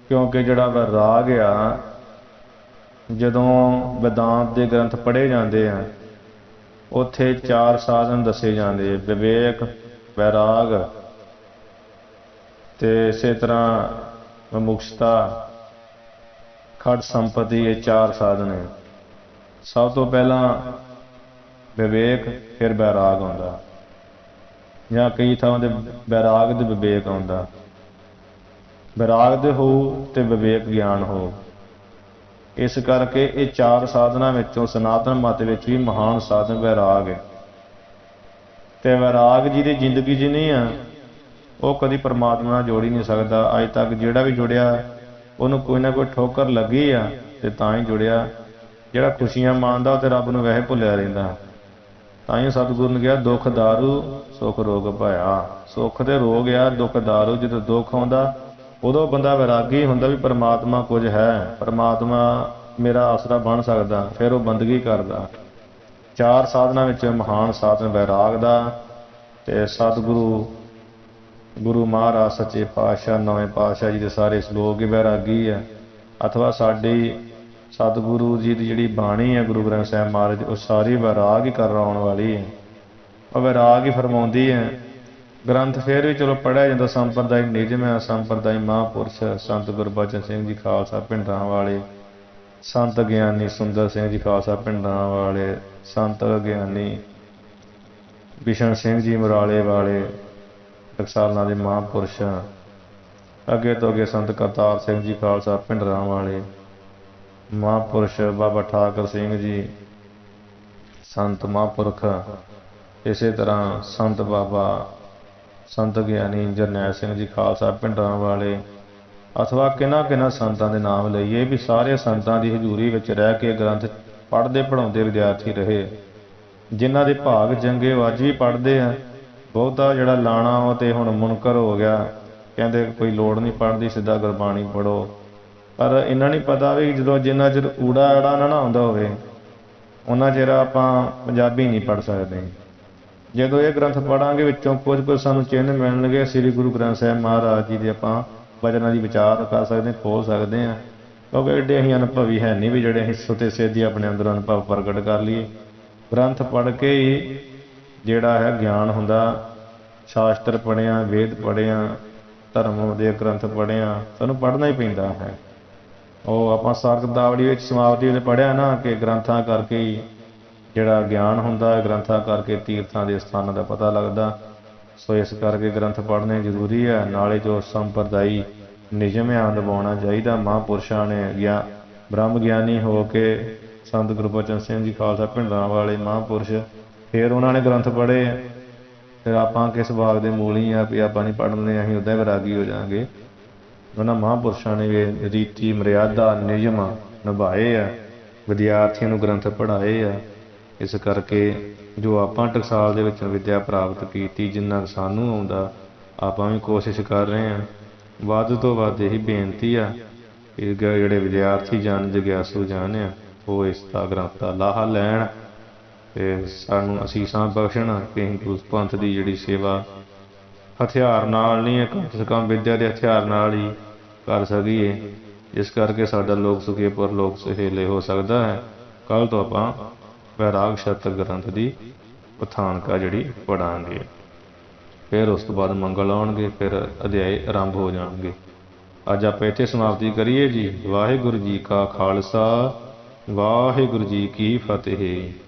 ਕਿਉਂਕਿ ਜਿਹੜਾ ਵੈਰਾਗ ਆ, ਜਦੋਂ ਵੇਦਾਂਤ ਦੇ ਗ੍ਰੰਥ ਪੜ੍ਹੇ ਜਾਂਦੇ ਆ, ਉੱਥੇ 4 ਸਾਧਨ ਦੱਸੇ ਜਾਂਦੇ, ਵਿਵੇਕ, ਵੈਰਾਗ ਅਤੇ ਇਸੇ ਤਰ੍ਹਾਂ ਮੁਮੁਕਸ਼ਤਾ, ਖੜ ਸੰਪਤੀ, ਇਹ 4 ਸਾਧਨ ਹੈ। ਸਭ ਤੋਂ ਪਹਿਲਾਂ ਵਿਵੇਕ, ਫਿਰ ਵੈਰਾਗ ਆਉਂਦਾ, ਜਾਂ ਕਈ ਥਾਵਾਂ 'ਤੇ ਵੈਰਾਗ ਦੇ ਵਿਵੇਕ ਆਉਂਦਾ। ਵੈਰਾਗ ਦੇ ਹੋਊ ਅਤੇ ਵਿਵੇਕ ਗਿਆਨ ਹੋਊ। ਇਸ ਕਰਕੇ ਇਹ 4 ਸਾਧਨਾਂ ਵਿੱਚੋਂ ਸਨਾਤਨ ਮਤ ਵਿੱਚ ਵੀ ਮਹਾਨ ਸਾਧਨ ਵੈਰਾਗ ਹੈ। ਅਤੇ ਵੈਰਾਗ ਜਿਹਦੀ ਜ਼ਿੰਦਗੀ 'ਚ ਨਹੀਂ ਆ, ਉਹ ਕਦੀ ਪਰਮਾਤਮਾ ਨਾਲ ਜੋੜ ਹੀ ਨਹੀਂ ਸਕਦਾ। ਅੱਜ ਤੱਕ ਜਿਹੜਾ ਵੀ ਜੁੜਿਆ, ਉਹਨੂੰ ਕੋਈ ਨਾ ਕੋਈ ਠੋਕਰ ਲੱਗੀ ਆ ਅਤੇ ਤਾਂ ਹੀ ਜੁੜਿਆ। ਜਿਹੜਾ ਖੁਸ਼ੀਆਂ ਮਾਣਦਾ ਉਹ ਤਾਂ ਰੱਬ ਨੂੰ ਵੈਸੇ ਭੁੱਲਿਆ ਰਹਿੰਦਾ। ਤਾਂ ਹੀ ਸਤਿਗੁਰੂ ਨੇ ਕਿਹਾ ਦੁੱਖ ਦਾਰੂ ਸੁੱਖ ਰੋਗ ਭਇਆ। ਸੁੱਖ ਤੇ ਰੋਗ ਆ, ਦੁੱਖ ਦਾਰੂ। ਜਦੋਂ ਦੁੱਖ ਆਉਂਦਾ ਉਦੋਂ ਬੰਦਾ ਵੈਰਾਗੀ ਹੁੰਦਾ ਵੀ ਪਰਮਾਤਮਾ ਕੁਝ ਹੈ, ਪਰਮਾਤਮਾ ਮੇਰਾ ਆਸਰਾ ਬਣ ਸਕਦਾ, ਫਿਰ ਉਹ ਬੰਦਗੀ ਕਰਦਾ। ਚਾਰ ਸਾਧਨਾਂ ਵਿੱਚ ਮਹਾਨ ਸਾਧਨ ਵੈਰਾਗ ਦਾ। ਤੇ ਸਤਿਗੁਰੂ ਗੁਰੂ ਮਹਾਰਾਜ ਸੱਚੇ ਪਾਤਸ਼ਾਹ ਨਵੇਂ ਪਾਤਸ਼ਾਹ ਜੀ ਦੇ ਸਾਰੇ ਸ਼ਲੋਕ ਹੀ ਵੈਰਾਗੀ ਹੈ। ਅਥਵਾ ਸਾਡੀ ਸਤਿਗੁਰੂ ਜੀ ਦੀ ਜਿਹੜੀ ਬਾਣੀ ਹੈ ਗੁਰੂ ਗ੍ਰੰਥ ਸਾਹਿਬ ਮਹਾਰਾਜ, ਉਹ ਸਾਰੀ ਵੈਰਾਗ ਹੀ ਕਰਵਾਉਣ ਵਾਲੀ ਹੈ, ਉਹ ਵੈਰਾਗ ਹੀ ਫਰਮਾਉਂਦੀ ਹੈ। ਗ੍ਰੰਥ ਫਿਰ ਵੀ ਚਲੋ ਪੜ੍ਹਿਆ ਜਾਂਦਾ। ਸੰਪਰਦਾਇ ਨਿਯਮ ਹੈ, ਸੰਪਰਦਾਇ ਮਹਾਂਪੁਰਸ਼ ਸੰਤ ਗੁਰਬਚਨ ਸਿੰਘ ਜੀ ਖਾਲਸਾ ਪਿੰਡਾਂ ਵਾਲੇ, ਸੰਤ ਗਿਆਨੀ ਸੁੰਦਰ ਸਿੰਘ ਜੀ ਖਾਲਸਾ ਪਿੰਡਾਂ ਵਾਲੇ, ਸੰਤ ਗਿਆਨੀ ਬਿਸ਼ਨ ਸਿੰਘ ਜੀ ਮੁਰਾਲੇ ਵਾਲੇ, ਟਕਸਾਲਾਂ ਦੇ ਮਹਾਂਪੁਰਸ਼। ਅੱਗੇ ਤੋਂ ਅੱਗੇ ਸੰਤ ਕਰਤਾਰ ਸਿੰਘ ਜੀ ਖਾਲਸਾ ਪਿੰਡਰਾਂ ਵਾਲੇ, ਮਹਾਂਪੁਰਸ਼ ਬਾਬਾ ਠਾਕਰ ਸਿੰਘ ਜੀ ਸੰਤ ਮਹਾਂਪੁਰਖ। ਇਸੇ ਤਰ੍ਹਾਂ ਸੰਤ ਬਾਬਾ ਸੰਤ ਗਿਆਨੀ ਜਰਨੈਲ ਸਿੰਘ ਜੀ ਖਾਲਸਾ ਪਿੰਡਰਾਂ ਵਾਲੇ। ਅਥਵਾ ਕਿਹਨਾਂ ਸੰਤਾਂ ਦੇ ਨਾਮ ਲਈਏ ਵੀ ਸਾਰੇ ਸੰਤਾਂ ਦੀ ਹਜ਼ੂਰੀ ਵਿੱਚ ਰਹਿ ਕੇ ਗ੍ਰੰਥ ਪੜ੍ਹਦੇ ਪੜ੍ਹਾਉਂਦੇ ਵਿਦਿਆਰਥੀ ਰਹੇ। ਜਿਨ੍ਹਾਂ ਦੇ ਭਾਗ ਚੰਗੇ ਉਹ ਅੱਜ ਵੀ ਪੜ੍ਹਦੇ ਆ। ਬਹੁਤਾ ਜਿਹੜਾ ਲਾਣਾ ਉਹ ਤੇ ਹੁਣ ਮੁਨਕਰ ਹੋ ਗਿਆ, ਕਹਿੰਦੇ ਕੋਈ ਲੋੜ ਨਹੀਂ ਪੜ੍ਹਦੀ, ਸਿੱਧਾ ਗੁਰਬਾਣੀ ਪੜ੍ਹੋ। ਪਰ ਇਹਨਾਂ ਨਹੀਂ ਪਤਾ ਵੀ ਜਦੋਂ ਜਿੰਨਾ ਚਿਰ ਊੜਾ ਐੜਾ ਨਾ ਆਉਂਦਾ ਹੋਵੇ ਉਹਨਾਂ ਚਿਰ ਆਪਾਂ ਪੰਜਾਬੀ ਨਹੀਂ ਪੜ੍ਹ ਸਕਦੇ। ਜਦੋਂ ਇਹ ਗ੍ਰੰਥ ਪੜ੍ਹਾਂਗੇ ਵਿੱਚੋਂ ਕੁਝ ਸਾਨੂੰ ਚਿੰਨ੍ਹ ਮਿਲਣਗੇ ਸ੍ਰੀ ਗੁਰੂ ਗ੍ਰੰਥ ਸਾਹਿਬ ਮਹਾਰਾਜ ਜੀ ਦੇ, ਆਪਾਂ ਵਚਨਾਂ ਦੀ ਵਿਚਾਰ ਕਰ ਸਕਦੇ, ਖੋਲ ਸਕਦੇ ਹਾਂ। ਕਿਉਂਕਿ ਐਡੇ ਅਸੀਂ ਅਨੁਭਵੀ ਹੈ ਨਹੀਂ ਵੀ ਜਿਹੜੇ ਅਸੀਂ ਸੁਤੇ ਸਿੱਧੀ ਆਪਣੇ ਅੰਦਰ ਅਨੁਭਵ ਪ੍ਰਗਟ ਕਰ ਲਈਏ। ਗ੍ਰੰਥ ਪੜ੍ਹ ਕੇ ਹੀ ਜਿਹੜਾ ਹੈ ਗਿਆਨ ਹੁੰਦਾ। ਸ਼ਾਸਤਰ ਪੜ੍ਹਿਆ, ਵੇਦ ਪੜ੍ਹਿਆ, ਧਰਮ ਦੇ ਗ੍ਰੰਥ ਪੜ੍ਹਿਆ, ਸਾਨੂੰ ਪੜ੍ਹਨਾ ਹੀ ਪੈਂਦਾ ਹੈ। ਉਹ ਆਪਾਂ ਸਰਗਦਾਵਲੀ ਵਿੱਚ ਸਮਾਪਤੀ ਵਿੱਚ ਪੜ੍ਹਿਆ ਨਾ ਕਿ ਗ੍ਰੰਥਾਂ ਕਰਕੇ ਹੀ ਜਿਹੜਾ ਗਿਆਨ ਹੁੰਦਾ, ਗ੍ਰੰਥਾਂ ਕਰਕੇ ਤੀਰਥਾਂ ਦੇ ਸਥਾਨਾਂ ਦਾ ਪਤਾ ਲੱਗਦਾ। ਸੋ ਇਸ ਕਰਕੇ ਗ੍ਰੰਥ ਪੜ੍ਹਨੇ ਜ਼ਰੂਰੀ ਹੈ। ਨਾਲੇ ਜੋ ਸੰਪਰਦਾਈ ਨਿਯਮ ਆ ਨਿਭਾਉਣਾ ਚਾਹੀਦਾ। ਮਹਾਂਪੁਰਸ਼ਾਂ ਨੇ ਬ੍ਰਹਮ ਗਿਆਨੀ ਹੋ ਕੇ ਸੰਤ ਗੁਰਬਚਨ ਸਿੰਘ ਜੀ ਖਾਲਸਾ ਪਿੰਡਰਾਂ ਵਾਲੇ ਮਹਾਂਪੁਰਸ਼, ਫਿਰ ਉਹਨਾਂ ਨੇ ਗ੍ਰੰਥ ਪੜ੍ਹੇ। ਫਿਰ ਆਪਾਂ ਕਿਸ ਬਾਗ ਦੇ ਮੂਲੀ ਆ ਵੀ ਆਪਾਂ ਨਹੀਂ ਪੜ੍ਹਨੇ, ਅਸੀਂ ਉੱਦਾਂ ਵਿਰਾਗੀ ਹੋ ਜਾਵਾਂਗੇ। ਉਹਨਾਂ ਮਹਾਂਪੁਰਸ਼ਾਂ ਨੇ ਵੀ ਰੀਤੀ ਮਰਿਆਦਾ ਨਿਯਮ ਨਿਭਾਏ ਆ, ਵਿਦਿਆਰਥੀਆਂ ਨੂੰ ਗ੍ਰੰਥ ਪੜ੍ਹਾਏ ਆ। ਇਸ ਕਰਕੇ ਜੋ ਆਪਾਂ ਟਕਸਾਲ ਦੇ ਵਿੱਚ ਵਿੱਦਿਆ ਪ੍ਰਾਪਤ ਕੀਤੀ, ਜਿੰਨਾ ਸਾਨੂੰ ਆਉਂਦਾ ਆਪਾਂ ਵੀ ਕੋਸ਼ਿਸ਼ ਕਰ ਰਹੇ ਹਾਂ। ਵੱਧ ਤੋਂ ਵੱਧ ਇਹੀ ਬੇਨਤੀ ਆ ਕਿ ਜਿਹੜੇ ਵਿਦਿਆਰਥੀ ਜਨ ਜਗਿਆਸੂ ਜਨ ਆ ਉਹ ਇਸ ਦਾ ਗ੍ਰੰਥ ਦਾ ਲਾਹਾ ਲੈਣ ਅਤੇ ਸਾਨੂੰ ਅਸੀਸਾਂ ਬਖਸ਼ਣ ਕਿ ਅਸੀਂ ਗੁਰੂ ਪੰਥ ਦੀ ਜਿਹੜੀ ਸੇਵਾ ਹਥਿਆਰ ਨਾਲ ਨਹੀਂ, ਕਮ ਸੇ ਕਮ ਵਿੱਦਿਆ ਦੇ ਹਥਿਆਰ ਨਾਲ ਹੀ ਕਰ ਸਕੀਏ। ਇਸ ਕਰਕੇ ਸਾਡਾ ਲੋਕ ਸੁਖੀ ਪਰਲੋਕ ਸੁਹੇਲੇ ਹੋ ਸਕਦਾ ਹੈ। ਕੱਲ੍ਹ ਤੋਂ ਆਪਾਂ ਵੈਰਾਗ ਸ਼ਤਕ ਗ੍ਰੰਥ ਦੀ ਕਥਾਨਕਾ ਜਿਹੜੀ ਪੜ੍ਹਾਂਗੇ। ਫਿਰ ਉਸ ਤੋਂ ਬਾਅਦ ਮੰਗਲ ਆਉਣਗੇ, ਫਿਰ ਅਧਿਆਏ ਆਰੰਭ ਹੋ ਜਾਣਗੇ। ਅੱਜ ਆਪਾਂ ਇੱਥੇ ਸਮਾਪਤੀ ਕਰੀਏ ਜੀ। ਵਾਹਿਗੁਰੂ ਜੀ ਕਾ ਖਾਲਸਾ, ਵਾਹਿਗੁਰੂ ਜੀ ਕੀ ਫਤਿਹ।